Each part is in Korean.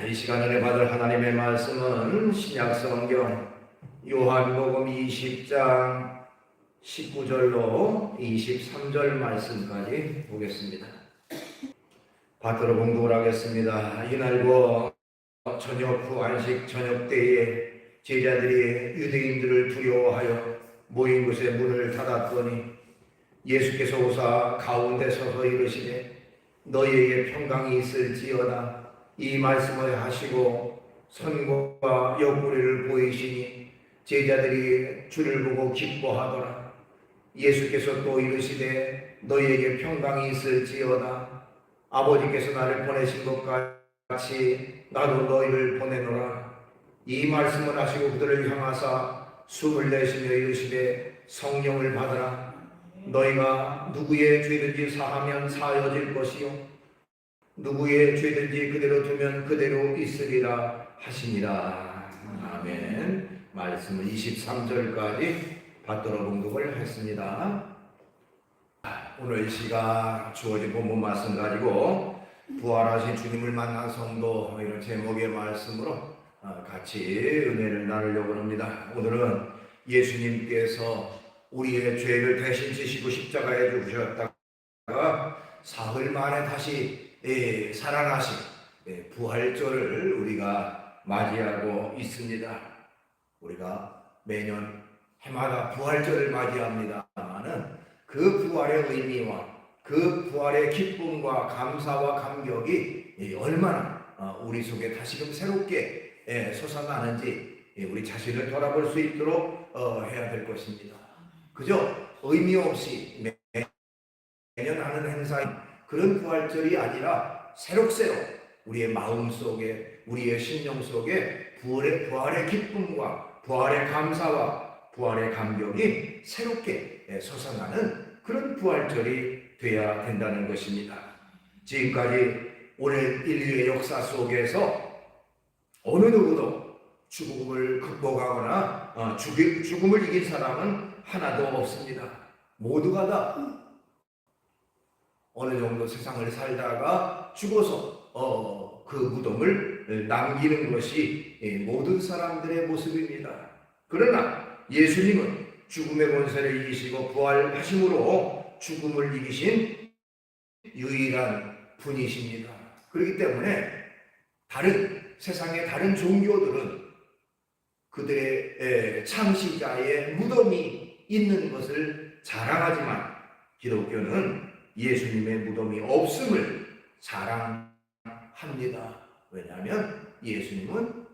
이 시간 은혜 받을 하나님의 말씀은 신약성경 요한복음 20장 19절로 23절 말씀까지 보겠습니다. 받들어 봉독을 하겠습니다. 이날과 저녁 후 안식 저녁 때에 제자들이 유대인들을 두려워하여 모인 곳에 문을 닫았더니 예수께서 오사 가운데 서서 이르시되 너희에게 평강이 있을지어다. 이 말씀을 하시고 손과 옆구리를 보이시니 제자들이 주를 보고 기뻐하더라. 예수께서 또 이르시되 너희에게 평강이 있을지어다. 아버지께서 나를 보내신 것 같이 나도 너희를 보내노라. 이 말씀을 하시고 그들을 향하사 숨을 내쉬며 이르시되 성령을 받으라. 너희가 누구의 죄든지 사하면 사여질 것이요 누구의 죄든지 그대로 두면 그대로 있으리라 하시니라. 아멘. 말씀을 23절까지 받들어 봉독을 했습니다. 오늘 이 시간 주어진 본문 말씀 가지고 부활하신 주님을 만난 성도 이런 제목의 말씀으로 같이 은혜를 나누려고 합니다. 오늘은 예수님께서 우리의 죄를 대신 지시고 십자가에 죽으셨다가 사흘 만에 다시 살아나신 부활절을 우리가 맞이하고 있습니다. 우리가 매년 해마다 부활절을 맞이합니다만은 그 부활의 의미와 그 부활의 기쁨과 감사와 감격이 얼마나 우리 속에 다시금 새롭게 솟아나는지 우리 자신을 돌아볼 수 있도록 해야 될 것입니다. 그저 의미 없이 매년 하는 행사인 그런 부활절이 아니라 새록새록 우리의 마음 속에 우리의 심령 속에 부활의 기쁨과 부활의 감사와 부활의 감격이 새롭게 솟아나는 그런 부활절이 되어야 된다는 것입니다. 지금까지 오랜 인류의 역사 속에서 어느 누구도 죽음을 극복하거나 죽음을 이긴 사람은 하나도 없습니다. 모두가 다 어느 정도 세상을 살다가 죽어서 그 무덤을 남기는 것이 모든 사람들의 모습입니다. 그러나 예수님은 죽음의 권세를 이기시고 부활하심으로 죽음을 이기신 유일한 분이십니다. 그렇기 때문에 세상의 다른 종교들은 그들의 창시자의 무덤이 있는 것을 자랑하지만 기독교는 예수님의 무덤이 없음을 자랑합니다. 왜냐하면 예수님은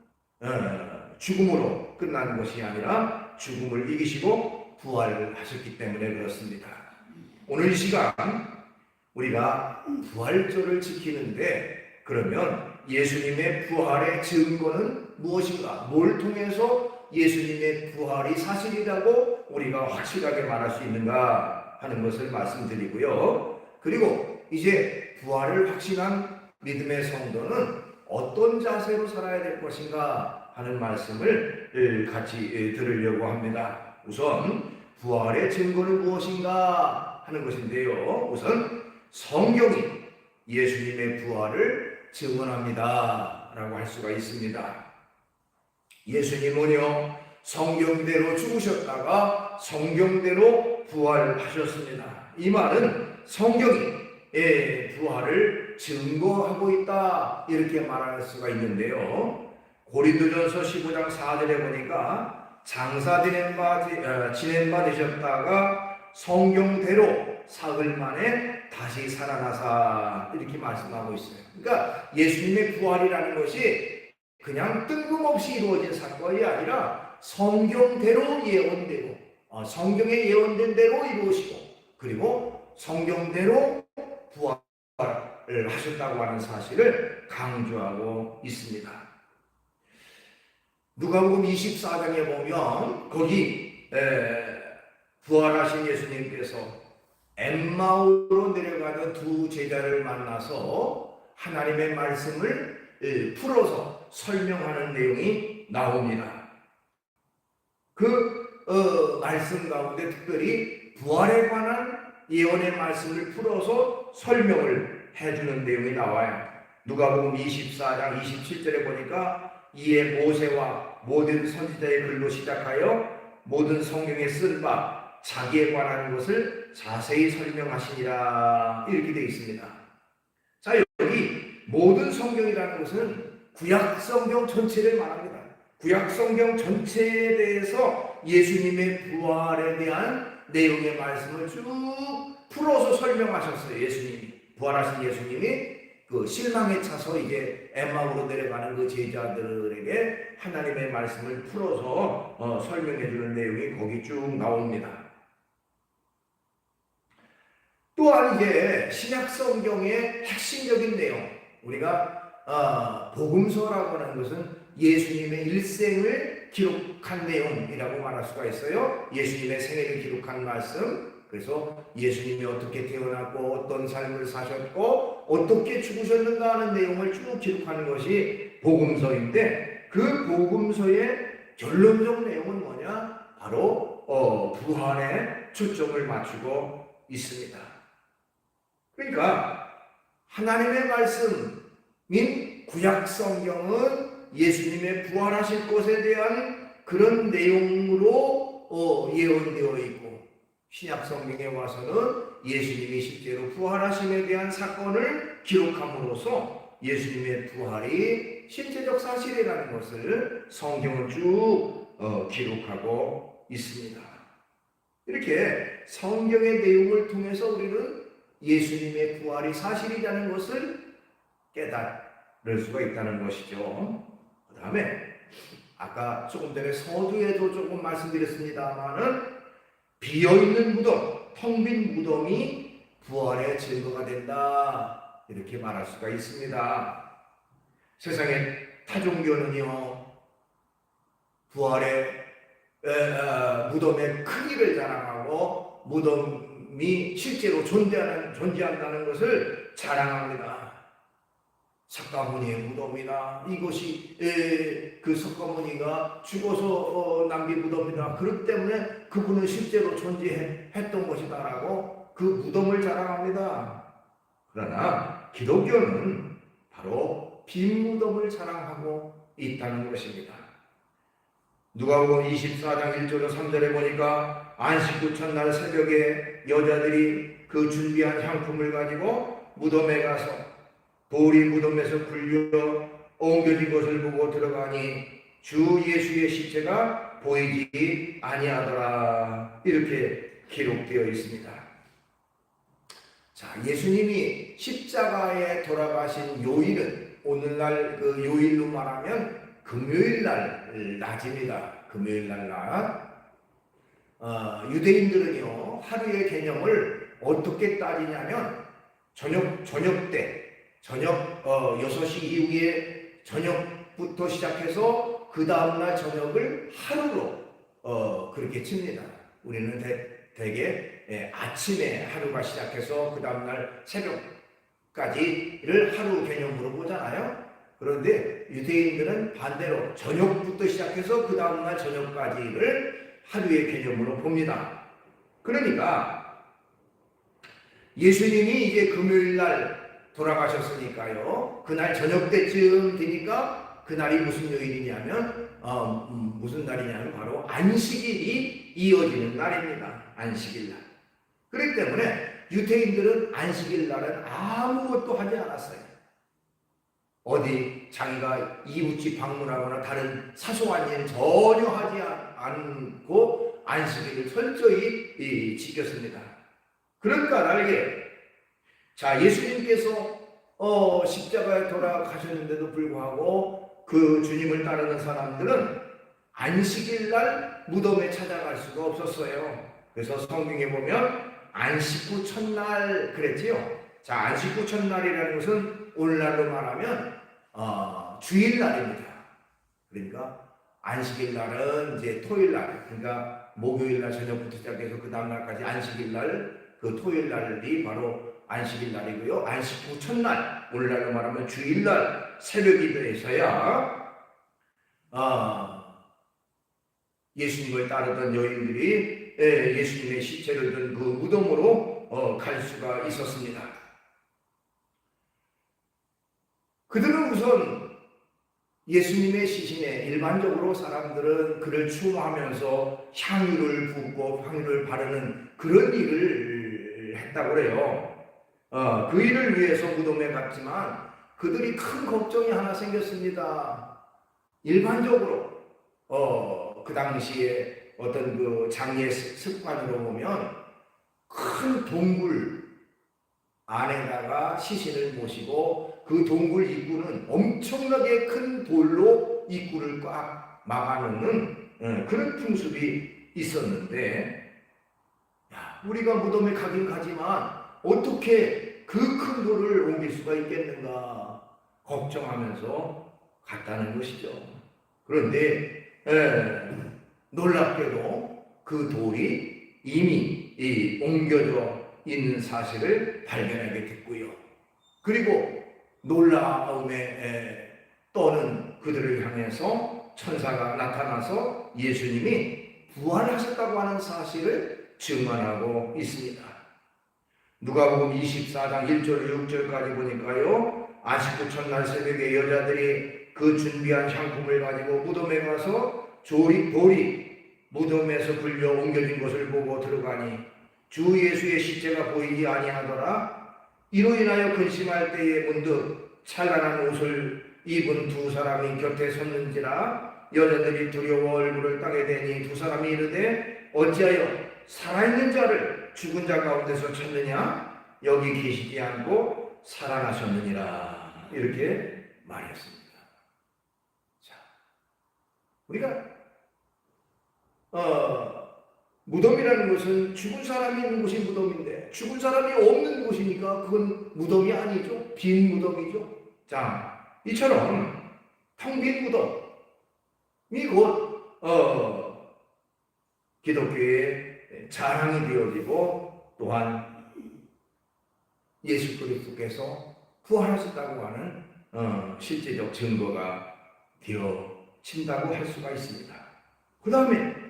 죽음으로 끝나는 것이 아니라 죽음을 이기시고 부활을 하셨기 때문에 그렇습니다. 오늘 이 시간 우리가 부활절을 지키는데 그러면 예수님의 부활의 증거는 무엇인가? 뭘 통해서 예수님의 부활이 사실이라고 우리가 확실하게 말할 수 있는가 하는 것을 말씀드리고요. 그리고 이제 부활을 확신한 믿음의 성도는 어떤 자세로 살아야 될 것인가 하는 말씀을 같이 들으려고 합니다. 우선 부활의 증거는 무엇인가 하는 것인데요. 우선 성경이 예수님의 부활을 증언합니다 라고 할 수가 있습니다. 예수님은요 성경대로 죽으셨다가 성경대로 부활하셨습니다. 이 말은 성경이 부활을 증거하고 있다 이렇게 말할 수가 있는데요. 고린도전서 15장 4절에 보니까 장사 지낸 바 되셨다가 성경대로 사흘 만에 다시 살아나사 이렇게 말씀하고 있어요. 그러니까 예수님의 부활이라는 것이 그냥 뜬금없이 이루어진 사건이 아니라 성경대로 예언되고 성경에 예언된 대로 이루어지고 그리고 성경대로 부활을 하셨다고 하는 사실을 강조하고 있습니다. 누가복음 24장에 보면 거기 부활하신 예수님께서 엠마오로 내려가던 두 제자를 만나서 하나님의 말씀을 풀어서 설명하는 내용이 나옵니다. 그 말씀 가운데 특별히 부활에 관한 예언의 말씀을 풀어서 설명을 해주는 내용이 나와요. 누가복음 24장 27절에 보니까 이에 모세와 모든 선지자의 글로 시작하여 모든 성경에 쓴 바 자기에 관한 것을 자세히 설명하시니라 이렇게 되어 있습니다. 자, 여기 모든 성경이라는 것은 구약 성경 전체를 말합니다. 구약 성경 전체에 대해서 예수님의 부활에 대한 내용의 말씀을 쭉 풀어서 설명하셨어요. 예수님이 부활하신 예수님이 그 실망에 차서 이제 엠마오로 내려가는 그 제자들에게 하나님의 말씀을 풀어서 설명해 주는 내용이 거기 쭉 나옵니다. 또한 이제 신약 성경의 핵심적인 내용, 우리가 복음서라고 하는 것은 예수님의 일생을 기록한 내용이라고 말할 수가 있어요. 예수님의 생애를 기록한 말씀. 그래서 예수님이 어떻게 태어났고 어떤 삶을 사셨고 어떻게 죽으셨는가 하는 내용을 쭉 기록하는 것이 복음서인데, 그 복음서의 결론적 내용은 뭐냐? 바로 부활에 초점을 맞추고 있습니다. 그러니까 하나님의 말씀인 구약 성경은 예수님의 부활하실 것에 대한 그런 내용으로 예언되어 있고, 신약 성경에 와서는 예수님이 실제로 부활하심에 대한 사건을 기록함으로써 예수님의 부활이 실제적 사실이라는 것을 성경은 쭉 기록하고 있습니다. 이렇게 성경의 내용을 통해서 우리는 예수님의 부활이 사실이라는 것을 깨달을 수가 있다는 것이죠. 그 다음에 아까 조금 전에 서두에도 조금 말씀드렸습니다만은 비어있는 무덤, 텅 빈 무덤이 부활의 증거가 된다, 이렇게 말할 수가 있습니다. 세상의 타종교는요, 부활의 무덤의 크기를 자랑하고 무덤이 실제로 존재한다는 것을 자랑합니다. 석가모니의 무덤이나 이것이 그 석가모니가 죽어서 남긴 무덤이다, 그렇기 때문에 그분은 실제로 존재했던 것이다라고 그 무덤을 자랑합니다. 그러나 기독교는 바로 빈 무덤을 자랑하고 있다는 것입니다. 누가복음 24장 1절로 3절에 보니까 안식 후 첫날 새벽에 여자들이 그 준비한 향품을 가지고 무덤에 가서 돌이 무덤에서 굴려 옮겨진 것을 보고 들어가니 주 예수의 시체가 보이지 아니하더라, 이렇게 기록되어 있습니다. 자, 예수님이 십자가에 돌아가신 요일은 오늘날 그 요일로 말하면 금요일날 낮입니다. 금요일날 낮. 유대인들은요, 하루의 개념을 어떻게 따지냐면 저녁 때, 저녁 6시 이후에 저녁부터 시작해서 그 다음날 저녁을 하루로 그렇게 칩니다. 우리는 대개 아침에 하루가 시작해서 그 다음날 새벽까지를 하루 개념으로 보잖아요. 그런데 유대인들은 반대로 저녁부터 시작해서 그 다음날 저녁까지를 하루의 개념으로 봅니다. 그러니까 예수님이 이제 금요일날 돌아가셨으니까요, 그날 저녁 때쯤 되니까 그날이 무슨 요일이냐면 무슨 날이냐면 바로 안식일이 이어지는 날입니다. 안식일날. 그렇기 때문에 유대인들은 안식일날은 아무것도 하지 않았어요. 어디 자기가 이웃집 방문하거나 다른 사소한 일은 전혀 하지 않고 안식일을 철저히 지켰습니다. 그러니까 날개, 자, 예수님께서 십자가에 돌아가셨는데도 불구하고 그 주님을 따르는 사람들은 안식일날 무덤에 찾아갈 수가 없었어요. 그래서 성경에 보면 안식 후 첫날 그랬지요. 자, 안식 후 첫날이라는 것은 오늘날로 말하면 주일날입니다. 그러니까 안식일날은 이제 토요일날, 그러니까 목요일날 저녁부터 시작해서 그 다음날까지 안식일날, 그 토요일날이 바로 안식일날이고요. 안식 후 첫날, 오늘날로 말하면 주일날 새벽이 돼서야 예수님을 따르던 여인들이 예수님의 시체를 든 그 무덤으로 갈 수가 있었습니다. 그들은 우선 예수님의 시신에 일반적으로 사람들은 그를 추모하면서 향유를 붓고 향유를 바르는 그런 일을 했다고 그래요. 그 일을 위해서 무덤에 갔지만 그들이 큰 걱정이 하나 생겼습니다. 일반적으로 그 당시에 어떤 그 장례 습관으로 보면 큰 동굴 안에다가 시신을 모시고 그 동굴 입구는 엄청나게 큰 돌로 입구를 꽉 막아놓는 그런 풍습이 있었는데, 우리가 무덤에 가긴 가지만 어떻게 그 큰 돌을 옮길 수가 있겠는가 걱정하면서 갔다는 것이죠. 그런데 놀랍게도 그 돌이 이미 옮겨져 있는 사실을 발견하게 됐고요. 그리고 놀라움에 떠는 그들을 향해서 천사가 나타나서 예수님이 부활하셨다고 하는 사실을 증언하고 있습니다. 누가복음 24장 1절 6절까지 보니까요, 안식구 첫날 새벽에 여자들이 그 준비한 향품을 가지고 무덤에 가서 돌이 무덤에서 굴려 옮겨진 것을 보고 들어가니 주 예수의 시체가 보이지 아니하더라. 이로 인하여 근심할 때에 문득 찬란한 옷을 입은 두 사람이 곁에 섰는지라. 여자들이 두려워 얼굴을 땅에 대니 두 사람이 이르되 어찌하여 살아있는 자를 죽은 자 가운데서 찾느냐? 여기 계시지 않고 살아나셨느니라. 이렇게 말했습니다. 자, 우리가 무덤이라는 것은 죽은 사람이 있는 곳이 무덤인데 죽은 사람이 없는 곳이니까 그건 무덤이 아니죠. 빈 무덤이죠. 자, 이처럼 텅 빈 무덤이 곧 기독교의 자랑이 되어지고 또한 예수 그리스도께서 부활하셨다고 하는 실제적 증거가 되어진다고 할 수가 있습니다. 그 다음에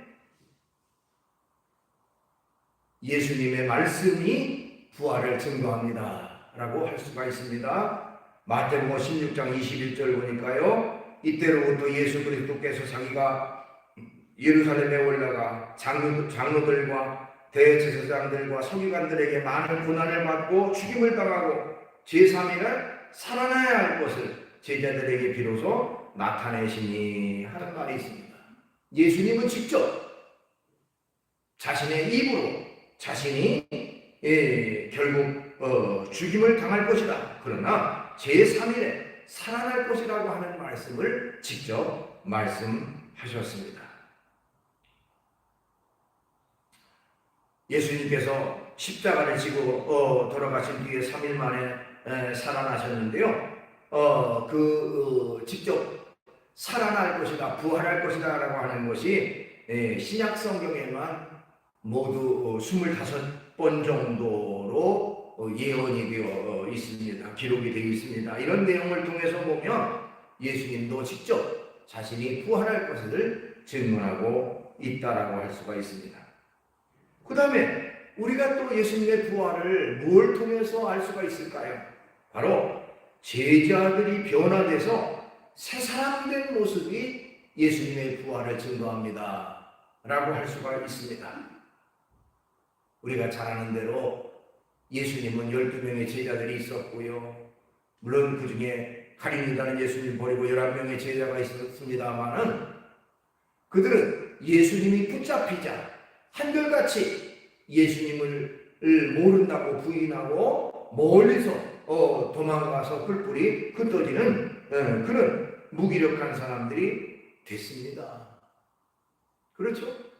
예수님의 말씀이 부활을 증거합니다 라고 할 수가 있습니다. 마태복음 16장 21절 보니까요, 이때로부터 예수 그리스도께서 자기가 예루살렘에 올라가 장로들과 대제사장들과 서기관들에게 많은 고난을 받고 죽임을 당하고 제3일날 살아나야 할 것을 제자들에게 비로소 나타내시니 하는 말이 있습니다. 예수님은 직접 자신의 입으로 자신이 결국 죽임을 당할 것이다. 그러나 제3일에 살아날 것이라고 하는 말씀을 직접 말씀하셨습니다. 예수님께서 십자가를 지고 돌아가신 뒤에 3일 만에 살아나셨는데요. 직접 살아날 것이다, 부활할 것이다 라고 하는 것이 신약 성경에만 모두 25번 정도로 예언이 되어 있습니다. 기록이 되어 있습니다. 이런 내용을 통해서 보면 예수님도 직접 자신이 부활할 것을 증언하고 있다라고 할 수가 있습니다. 그 다음에 우리가 또 예수님의 부활을 뭘 통해서 알 수가 있을까요? 바로 제자들이 변화돼서 새 사람 된 모습이 예수님의 부활을 증거합니다 라고 할 수가 있습니다. 우리가 잘 아는 대로 예수님은 12명의 제자들이 있었고요. 물론 그 중에 가룟유다는 예수님 버리고 11명의 제자가 있었습니다만은 그들은 예수님이 붙잡히자 한결같이 예수님을 모른다고 부인하고 멀리서 도망가서 뿔뿔이 흩어지는 그런 무기력한 사람들이 됐습니다. 그렇죠?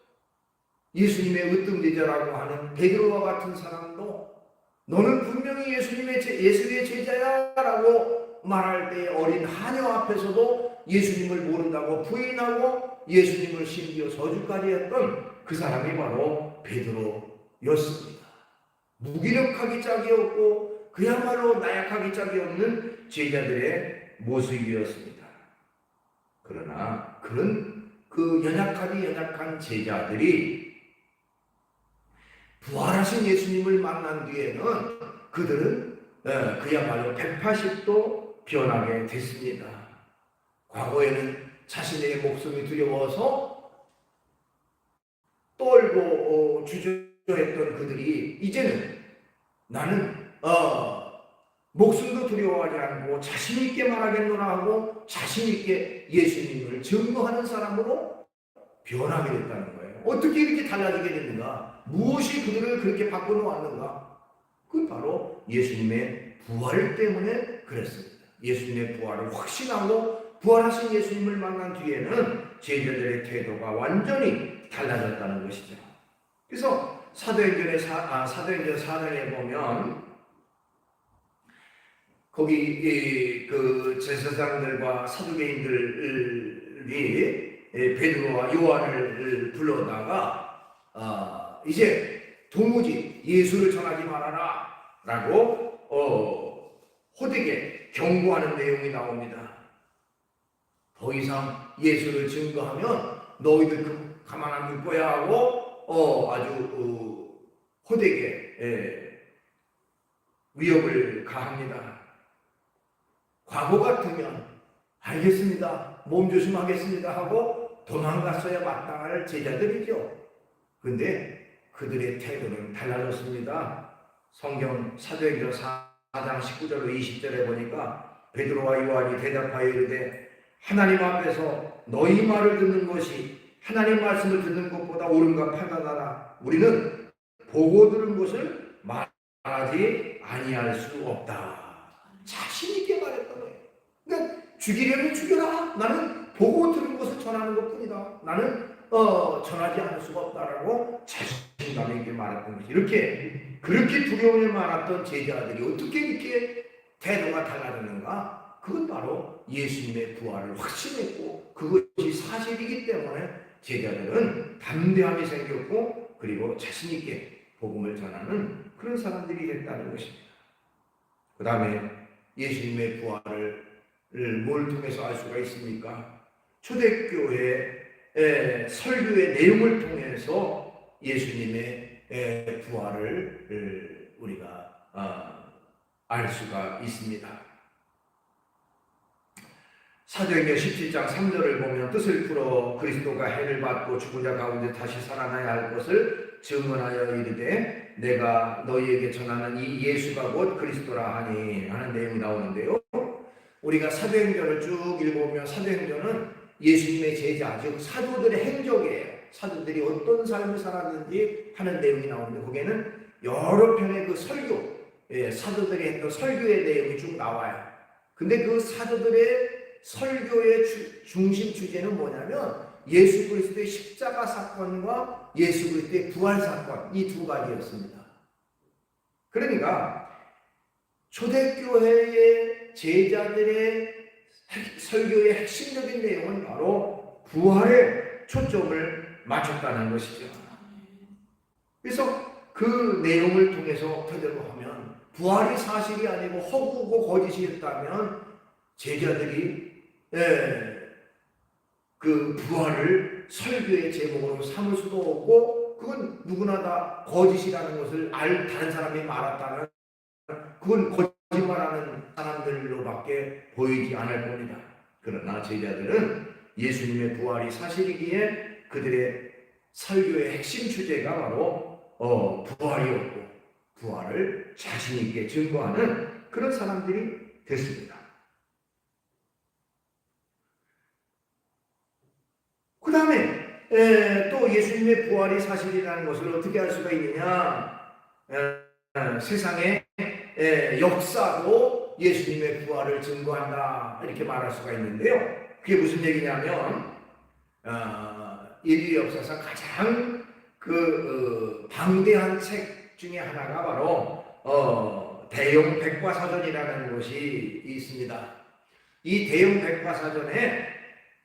예수님의 으뜸제자라고 하는 베드로와 같은 사람도 너는 분명히 예수의 제자야 라고 말할 때 어린 하녀 앞에서도 예수님을 모른다고 부인하고 예수님을 심지어 저주까지 했던 그 사람이 바로 베드로였습니다. 무기력하기 짝이 없고 그야말로 나약하기 짝이 없는 제자들의 모습이었습니다. 그러나 그런 그 연약한 제자들이 부활하신 예수님을 만난 뒤에는 그들은 그야말로 180도 변하게 됐습니다. 과거에는 자신의 목숨이 두려워서 떨고 주저했던 그들이 이제는 나는 목숨도 두려워하지 않고 자신 있게 말하겠노라 하고 자신 있게 예수님을 증거하는 사람으로 변하게 됐다는 거예요. 어떻게 이렇게 달라지게 됐는가? 무엇이 그들을 그렇게 바꿔놓았는가? 그건 바로 예수님의 부활 때문에 그랬습니다. 예수님의 부활을 확신하고 부활하신 예수님을 만난 뒤에는 제자들의 태도가 완전히 달라졌다는 것이죠. 그래서 사도행전 4장에 보면 거기 그 제사장들과 사두개인들이 베드로와 요한을 불러다가 이제 도무지 예수를 전하지 말아라 라고 호되게 경고하는 내용이 나옵니다. 더 이상 예수를 증거하면 너희들 가만 안 둘 거야 하고 아주 호되게 위협을 가합니다. 과거 같으면 알겠습니다, 몸조심하겠습니다 하고 도망갔어야 마땅할 제자들이죠. 근데 그들의 태도는 달라졌습니다. 성경 사도행전 4장 19절로 20절에 보니까 베드로와 요한이 대답하여 이르되 하나님 앞에서 너희 말을 듣는 것이 하나님 말씀을 듣는 것보다 옳은가 판단하라. 우리는 보고 들은 것을 말하지 아니할 수 없다. 자신 있게 말했던 거예요. 그러니까 죽이려면 죽여라. 나는 보고 들은 것을 전하는 것뿐이다. 나는 전하지 않을 수가 없다라고 자신감 있게 말했던 것이 그렇게 두려움이 많았던 제자들이 어떻게 이렇게 태도가 달라졌는가? 그건 바로 예수님의 부활을 확신했고 그것이 사실이기 때문에 제자들은 담대함이 생겼고 그리고 자신 있게 복음을 전하는 그런 사람들이 됐다는 것입니다. 그 다음에 예수님의 부활을 뭘 통해서 알 수가 있습니까? 초대교회 설교의 내용을 통해서 예수님의 부활을 우리가 알 수가 있습니다. 사도행전 17장 3절을 보면 뜻을 풀어 그리스도가 해를 받고 죽은 자 가운데 다시 살아나야 할 것을 증언하여 이르되 내가 너희에게 전하는 이 예수가 곧 그리스도라 하니 하는 내용이 나오는데요. 우리가 사도행전을 쭉 읽어보면 사도행전은 예수님의 제자 즉 사도들의 행적이에요. 사도들이 어떤 삶을 살았는지 하는 내용이 나오는데 거기에는 여러 편의 그 설교, 사도들이 했던 설교의 내용이 쭉 나와요. 근데 그 사도들의 설교의 중심 주제는 뭐냐면 예수 그리스도의 십자가 사건과 예수 그리스도의 부활 사건 이 두 가지였습니다. 그러니까 초대교회의 제자들의 설교의 핵심적인 내용은 바로 부활에 초점을 맞췄다는 것이죠. 그래서 그 내용을 통해서 토대로 하면 부활이 사실이 아니고 허구고 거짓이었다면 제자들이 그 부활을 설교의 제목으로 삼을 수도 없고 그건 누구나 다 거짓이라는 것을 다른 사람이 말했다면 그건 거짓말하는 사람들로밖에 보이지 않을 겁니다. 그러나 제자들은 예수님의 부활이 사실이기에 그들의 설교의 핵심 주제가 바로 부활이었고 부활을 자신 있게 증거하는 그런 사람들이 됐습니다. 그 다음에 또 예수님의 부활이 사실이라는 것을 어떻게 알 수가 있느냐? 세상의 역사도 예수님의 부활을 증거한다 이렇게 말할 수가 있는데요. 그게 무슨 얘기냐면 인류 역사상 가장 방대한 책 중에 하나가 바로 대형 백과사전이라는 것이 있습니다. 이 대형 백과사전에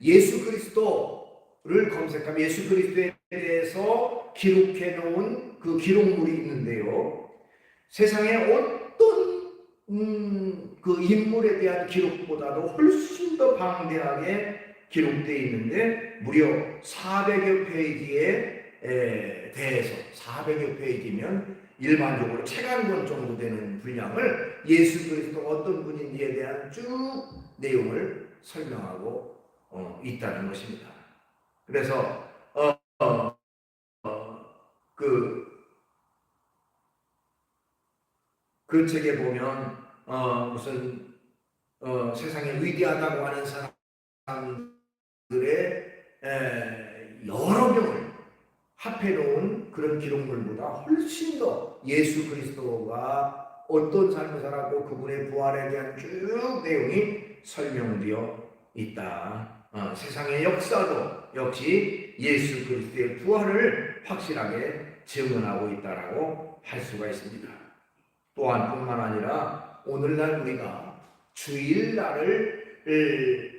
예수 그리스도를 검색하면 예수 그리스도에 대해서 기록해 놓은 그 기록물이 있는데요. 세상에 어떤 그 인물에 대한 기록보다도 훨씬 더 방대하게 기록되어 있는데 무려 400여 페이지의 대해서 400여 페이지면 일반적으로 책 한 권 정도 되는 분량을 예수 그리스도가 어떤 분인지에 대한 쭉 내용을 설명하고 있다는 것입니다. 그래서 그 책에 보면 무슨 세상에 위대하다고 하는 사람들의 여러 명을 합해 놓은 그런 기록물보다 훨씬 더 예수 그리스도가 어떤 삶을 살았고 그분의 부활에 대한 쭉 내용이 설명되어 있다. 세상의 역사도 역시 예수 그리스도의 부활을 확실하게 증언하고 있다라고 할 수가 있습니다. 또한 뿐만 아니라 오늘날 우리가 주일날을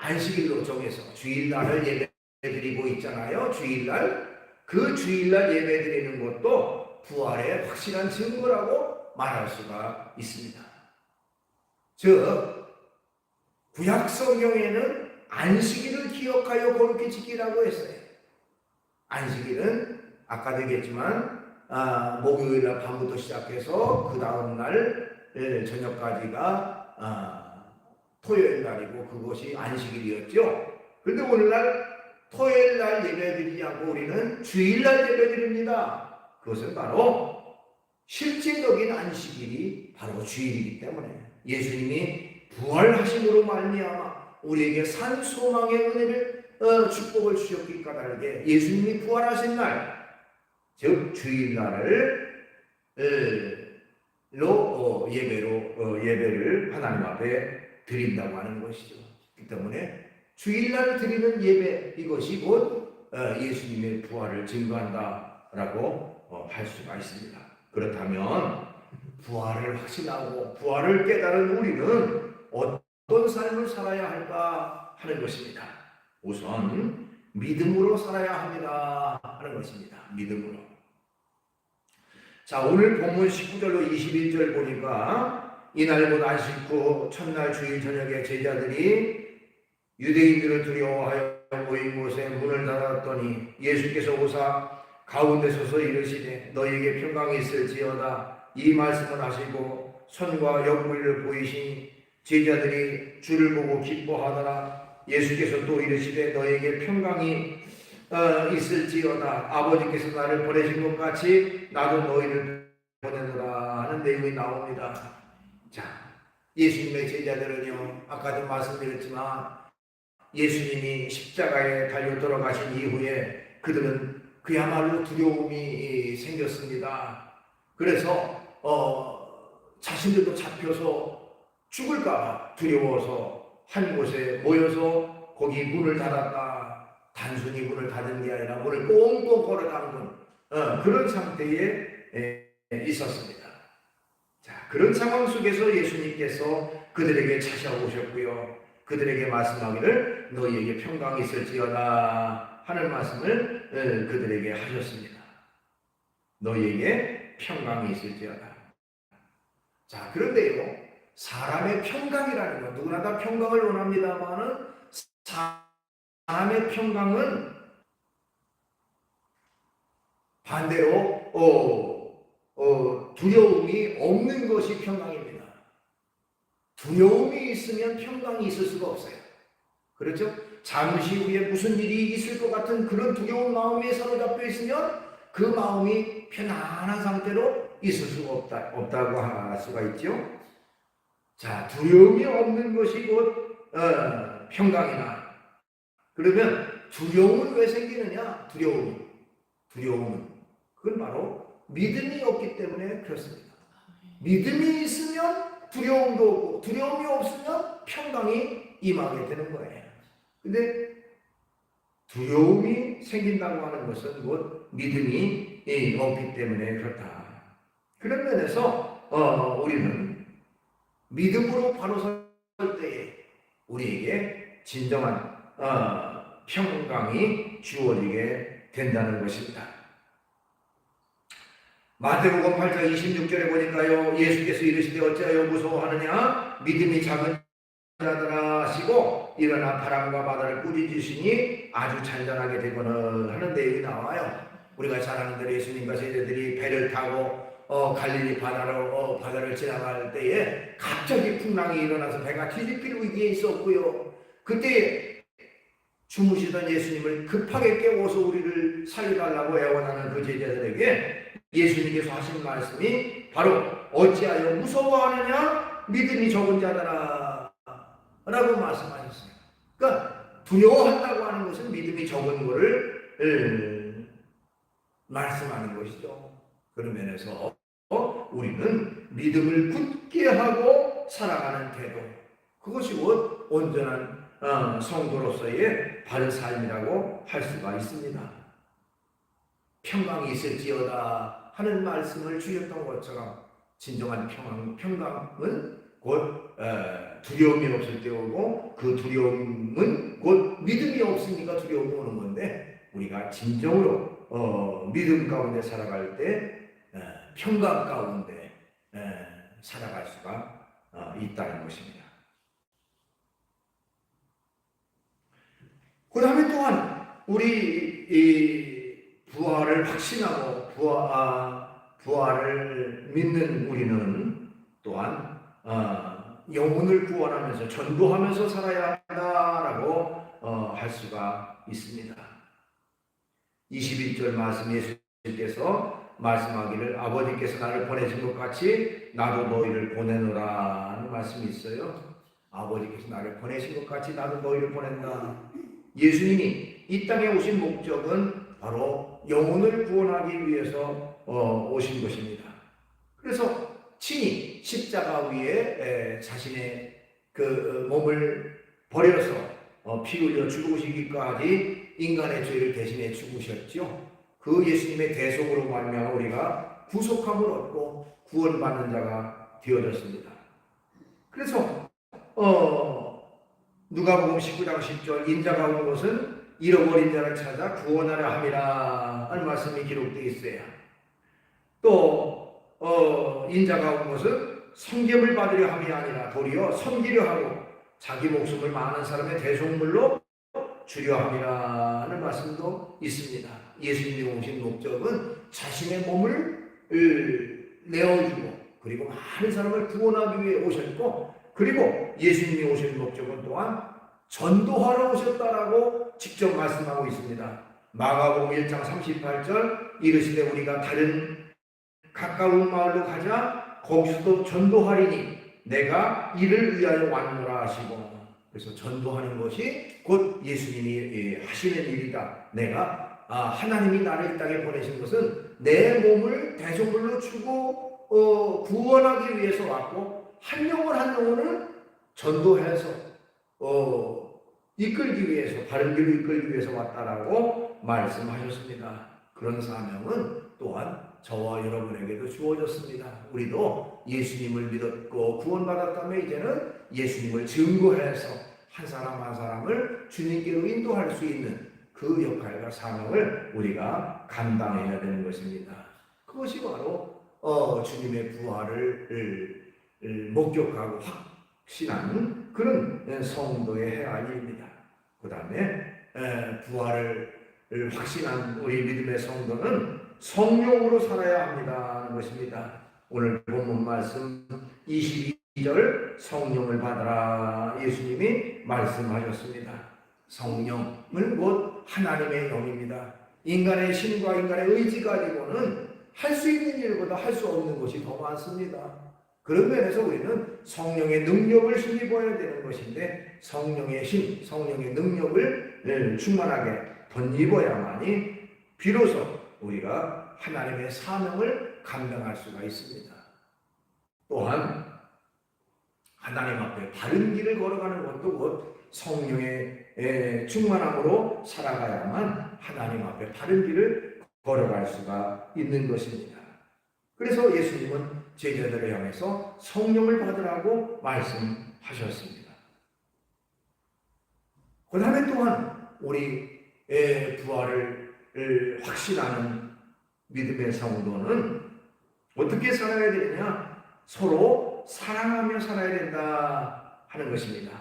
안식일로 정해서 주일날을 예배드리고 있잖아요. 주일날. 그 주일날 예배드리는 것도 부활의 확실한 증거라고 말할 수가 있습니다. 즉 구약 성경에는 안식일을 기억하여 거룩히 지키라고 했어요. 안식일은 아까도 얘기했지만 목요일날 밤부터 시작해서 그 다음날 저녁까지가 토요일날이고 그것이 안식일이었죠. 그런데 오늘날 토요일날 예배드리지 않고 우리는 주일날 예배드립니다. 그것은 바로 실질적인 안식일이 바로 주일이기 때문에 예수님이 부활하심으로 말미암아 우리에게 산 소망의 은혜를 축복을 주셨기 까닭에 예수님이 부활하신 날, 즉 주일날을 예배를 하나님 앞에 드린다고 하는 것이죠. 그렇기 때문에 주일날 드리는 예배, 이것이 곧 예수님의 부활을 증거한다라고 할 수가 있습니다. 그렇다면 부활을 확신하고 부활을 깨달은 우리는 어떤 삶을 살아야 할까 하는 것입니다. 우선 믿음으로 살아야 합니다 하는 것입니다. 믿음으로. 자, 오늘 본문 19절로 21절 보니까 이날 곧 안식 후 첫날 주일 저녁에 제자들이 유대인들을 두려워하여 모인 곳에 문을 닫았더니 예수께서 오사 가운데 서서 이르시되 너희에게 평강이 있을지어다. 이 말씀을 하시고 손과 옆구리를 보이시니 제자들이 주를 보고 기뻐하더라. 예수께서 또 이르시되 너희에게 평강이 있을지어다. 아버지께서 나를 보내신 것 같이 나도 너희를 보내노라 하는 내용이 나옵니다. 자, 예수님의 제자들은요, 아까도 말씀드렸지만 예수님이 십자가에 달려 돌아가신 이후에 그들은 그야말로 두려움이 생겼습니다. 그래서 자신들도 잡혀서 죽을까 두려워서 한 곳에 모여서 거기 문을 닫았다. 단순히 문을 닫은 게 아니라 문을 꽁꽁 걸어 잠근 그런 상태에 있었습니다. 자, 그런 상황 속에서 예수님께서 그들에게 찾아오셨고요. 그들에게 말씀하기를 너희에게 평강이 있을지어다 하는 말씀을 그들에게 하셨습니다. 너희에게 평강이 있을지어다. 자, 그런데요, 사람의 평강이라는 건 누구나 다 평강을 원합니다만은 사람의 평강은 반대로 두려움이 없는 것이 평강입니다. 두려움이 있으면 평강이 있을 수가 없어요. 그렇죠? 잠시 후에 무슨 일이 있을 것 같은 그런 두려운 마음에 사로잡혀 있으면 그 마음이 편안한 상태로 있을 수가 없다고 할 수가 있죠. 자, 두려움이 없는 것이 곧 평강이나. 그러면 두려움은 왜 생기느냐? 두려움은 그건 바로 믿음이 없기 때문에 그렇습니다. 믿음이 있으면 두려움도 없고 두려움이 없으면 평강이 임하게 되는 거예요. 근데 두려움이 생긴다고 하는 것은 곧 믿음이 없기 때문에 그렇다. 그런 면에서 우리는 믿음으로 바로 설 때에 우리에게 진정한 평강이 주어지게 된다는 것입니다. 마태복음 8장 26절에 보니까요, 예수께서 이르시되 어찌하여 무서워하느냐? 믿음이 작은 자들아 하시고 일어나 바람과 바다를 꾸짖으시니 아주 잔잔하게 되거늘 하는 내용이 나와요. 우리가 잘 아는 대로 예수님과 제자들이 배를 타고 갈릴리 바다를 지나갈 때에 갑자기 풍랑이 일어나서 배가 뒤집힐 위기에 있었고요. 그때 주무시던 예수님을 급하게 깨워서 우리를 살려달라고 애원하는 그 제자들에게 예수님께서 하신 말씀이 바로 어찌하여 무서워하느냐 믿음이 적은 자들아 라고 말씀하셨어요. 그러니까 두려워한다고 하는 것은 믿음이 적은 것을 말씀하는 것이죠. 그런 면에서 우리는 믿음을 굳게 하고 살아가는 태도, 그것이 곧 온전한 성도로서의 바른 삶이라고 할 수가 있습니다. 평강이 있을지어다 하는 말씀을 주셨던 것처럼 진정한 평강은 곧 두려움이 없을 때오고, 그 두려움은 곧 믿음이 없으니까 두려움이 오는 건데, 우리가 진정으로 믿음 가운데 살아갈 때 평강 가운데 살아갈 수가 있다는 것입니다. 그 다음에 또한 우리 이 부활을 확신하고 부활을 믿는 우리는 또한 영혼을 구원하면서 전도하면서 살아야 한다라고 할 수가 있습니다. 21절 말씀, 예수님께서 말씀하기를 아버지께서 나를 보내신 것 같이 나도 너희를 보내노라 하는 말씀이 있어요. 아버지께서 나를 보내신 것 같이 나도 너희를 보낸다. 예수님이 이 땅에 오신 목적은 바로 영혼을 구원하기 위해서 오신 것입니다. 그래서 친히 십자가 위에 자신의 그 몸을 버려서 피 흘려 죽으시기까지 인간의 죄를 대신해 죽으셨죠. 그 예수님의 대속으로 말미암아 우리가 구속함을 얻고 구원받는 자가 되어졌습니다. 그래서 누가복음 19장 10절 인자가 온 것은 잃어버린 자를 찾아 구원하려 함이라 하는 말씀이 기록되어 있어요. 또 인자가 온 것은 섬김을 받으려 함이 아니라 도리어 섬기려 하고 자기 목숨을 많은 사람의 대속물로 주려 함이라 하는 말씀도 있습니다. 예수님이 오신 목적은 자신의 몸을 내어주고 그리고 많은 사람을 구원하기 위해 오셨고, 그리고 예수님이 오신 목적은 또한 전도하러 오셨다라고 직접 말씀하고 있습니다. 마가복음 1장 38절 이르시되 우리가 다른 가까운 마을로 가자 거기서도 전도하리니 내가 이를 위하여 왔노라 하시고, 그래서 전도하는 것이 곧 예수님이 하시는 일이다. 내가 하나님이 나를 이 땅에 보내신 것은 내 몸을 대속물로 주고 구원하기 위해서 왔고, 한 영혼을 전도해서 이끌기 위해서, 바른 길로 이끌기 위해서 왔다라고 말씀하셨습니다. 그런 사명은 또한 저와 여러분에게도 주어졌습니다. 우리도 예수님을 믿었고 구원받았다면 이제는 예수님을 증거해서 한 사람 한 사람을 주님께로 인도할 수 있는 그 역할과 사명을 우리가 감당해야 되는 것입니다. 그것이 바로 주님의 부활을 목격하고 확신하는 그런 성도의 해야 할 일입니다. 그 다음에 부활을 확신한 우리 믿음의 성도는 성령으로 살아야 합니다 하는 것입니다. 오늘 본문 말씀 22절 성령을 받아라 예수님이 말씀하셨습니다. 성령은 곧 하나님의 영입니다. 인간의 힘과 인간의 의지 가지고는 할 수 있는 일보다 할 수 없는 것이 더 많습니다. 그런 면에서 우리는 성령의 능력을 힘입어야 되는 것인데, 성령의 힘, 성령의 능력을 충만하게 덧입어야만이 비로소 우리가 하나님의 사명을 감당할 수가 있습니다. 또한 하나님 앞에 바른 길을 걸어가는 것도 곧 성령의 충만함으로 살아가야만 하나님 앞에 바른 길을 걸어갈 수가 있는 것입니다. 그래서 예수님은 제자들을 향해서 성령을 받으라고 말씀하셨습니다. 그 다음에 또한 우리의 부활을 확신하는 믿음의 성도는 어떻게 살아야 되느냐? 서로 사랑하며 살아야 된다 하는 것입니다.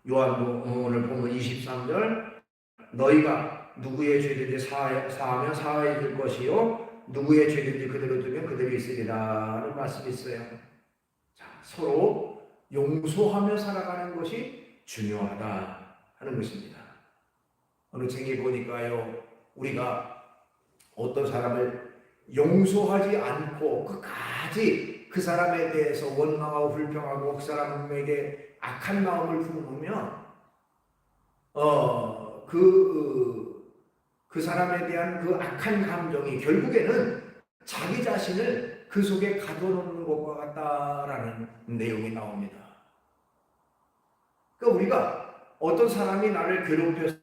요한복음 오늘 보면 23절 너희가 누구의 죄든지 사하면 사하여 줄 것이요 누구의 죄든지 그대로 두면 그대로 있으리라 하는 말씀이 있어요. 자, 서로 용서하며 살아가는 것이 중요하다 하는 것입니다. 어느 책에 보니까요, 우리가 어떤 사람을 용서하지 않고 끝까지 그 사람에 대해서 원망하고 불평하고 그 사람에게 악한 마음을 품으면 그 사람에 대한 그 악한 감정이 결국에는 자기 자신을 그 속에 가둬놓는 것과 같다라는 내용이 나옵니다. 그러니까 우리가 어떤 사람이 나를 괴롭혀서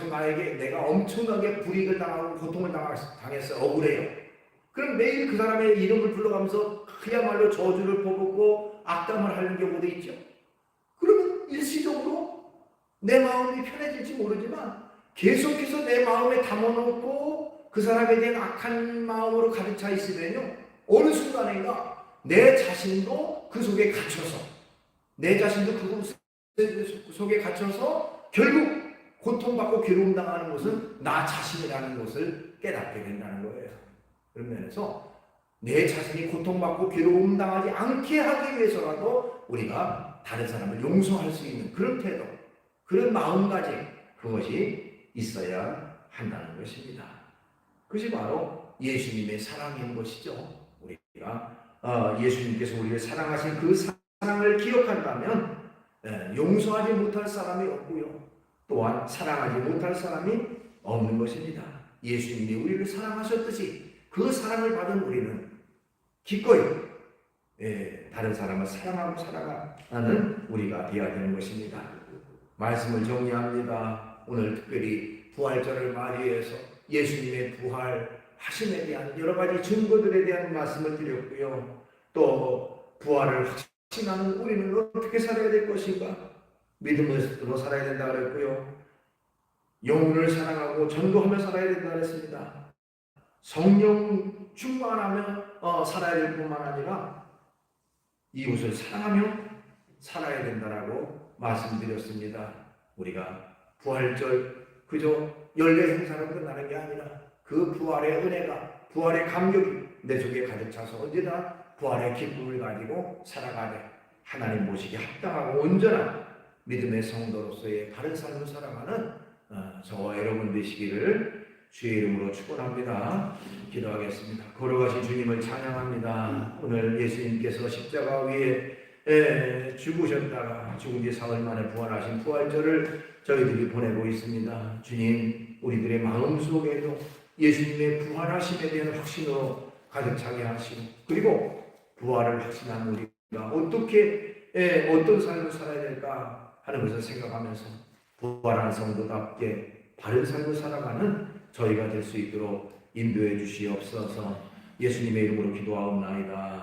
나에게 내가 엄청나게 불이익을 당하고 고통을 당했어 억울해요. 그럼 매일 그 사람의 이름을 불러가면서 그야말로 저주를 퍼붓고 악담을 하는 경우도 있죠. 그러면 일시적으로 내 마음이 편해질지 모르지만 계속해서 내 마음에 담아놓고 그 사람에 대한 악한 마음으로 가득 차 있으면요, 어느 순간인가 내 자신도 그 속에 갇혀서 결국 고통받고 괴로움당하는 것은 나 자신이라는 것을 깨닫게 된다는 거예요. 그런 면에서 내 자신이 고통받고 괴로움당하지 않게 하기 위해서라도 우리가 다른 사람을 용서할 수 있는 그런 태도, 그런 마음가짐, 그것이 있어야 한다는 것입니다. 그것이 바로 예수님의 사랑인 것이죠. 우리가 예수님께서 우리를 사랑하신 그 사랑을 기억한다면 용서하지 못할 사람이 없고요, 또한 사랑하지 못할 사람이 없는 것입니다. 예수님이 우리를 사랑하셨듯이 그 사랑을 받은 우리는 기꺼이 다른 사람을 사랑하고 살아가는 우리가 되어야 되는 것입니다. 말씀을 정리합니다. 오늘 특별히 부활절을 맞이해서 예수님의 부활하심에 대한 여러 가지 증거들에 대한 말씀을 드렸고요. 또 부활을 확신하는 우리는 어떻게 살아야 될 것인가? 믿음으로 살아야 된다 그랬고요. 영혼을 사랑하고 전도하며 살아야 된다 그랬습니다. 성령 충만하며 살아야 될 뿐만 아니라 이웃을 사랑하며 살아야 된다라고 말씀드렸습니다. 우리가 부활절 그저 연례 행사로 끝나는 게 아니라 그 부활의 은혜가, 부활의 감격이 내 속에 가득 차서 언제나 부활의 기쁨을 가지고 살아가되 하나님 모시기 합당하고 온전한 믿음의 성도로서의 바른 삶을 살아가는 저와 여러분 되시기를 주의 이름으로 축원합니다. 기도하겠습니다. 걸어가신 주님을 찬양합니다. 오늘 예수님께서 십자가 위에 죽으셨다가 죽은 지 사흘 만에 부활하신 부활절을 저희들이 보내고 있습니다. 주님, 우리들의 마음속에도 예수님의 부활하심에 대한 확신으로 가득 차게 하시고, 그리고 부활을 확신한 우리가 어떻게 어떤 삶을 살아야 될까 하는 것을 생각하면서 부활한 성도답게 바른 삶을 살아가는 저희가 될 수 있도록 인도해 주시옵소서. 예수님의 이름으로 기도하옵나이다.